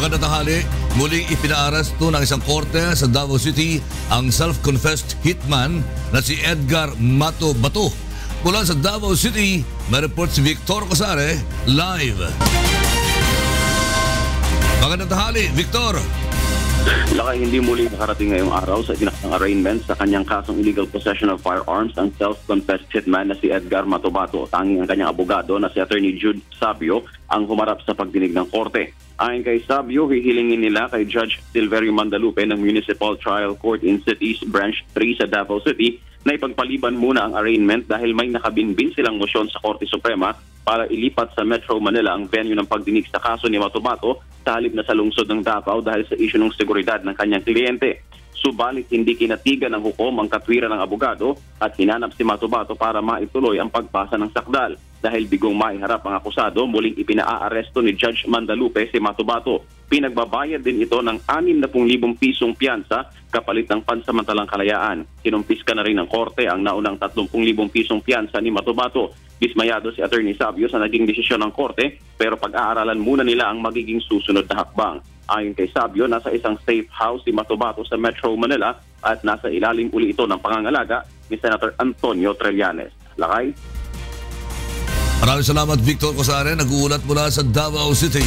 Magandang tanghali, muling ipinaaresto ng isang korte sa Davao City ang self-confessed hitman na si Edgar Mato Bato. Mula sa Davao City, may report si Victor Cosare, live. Magandang tanghali, Victor. Lakay hindi muli nakarating ngayong araw sa itinakdang arraignment sa kanyang kasong illegal possession of firearms ang self-confessed hitman na si Edgar Mato Bato. Tanging ang kanyang abogado na si Attorney Jude Sabio ang humarap sa pagdinig ng korte. Ayon kay Sabio, hihilingin nila kay Judge Silverio Mandalupe ng Municipal Trial Court in Cities Branch 3 sa Davao City na ipagpaliban muna ang arraignment dahil may nakabinbin silang mosyon sa Korte Suprema para ilipat sa Metro Manila ang venue ng pagdinig sa kaso ni Mato Bato sa halip na sa lungsod ng Davao dahil sa isyu ng seguridad ng kanyang kliyente. Subalit hindi kinatigan ng hukom ang katwiran ng abogado at hinanap si Mato Bato para maituloy ang pagpasa ng sakdal. Dahil bigong maiharap ang akusado, muling ipinaaresto ni Judge Mandalupe si Mato Bato. Pinagbabayad din ito ng 60,000 pisong piyansa kapalit ng pansamantalang kalayaan. Kinumpiska na rin ng korte ang naunang 30,000 pisong piyansa ni Mato Bato. Dismayado si Attorney Sabio sa naging desisyon ng korte pero pag-aaralan muna nila ang magiging susunod na hakbang. Ayon kay Sabio, nasa isang safe house si Mato Bato sa Metro Manila at nasa ilalim uli ito ng pangangalaga ni Senator Antonio Trillanes. Lakay. Maraming salamat, Victor Cosare, nag-uulat mula sa Davao City.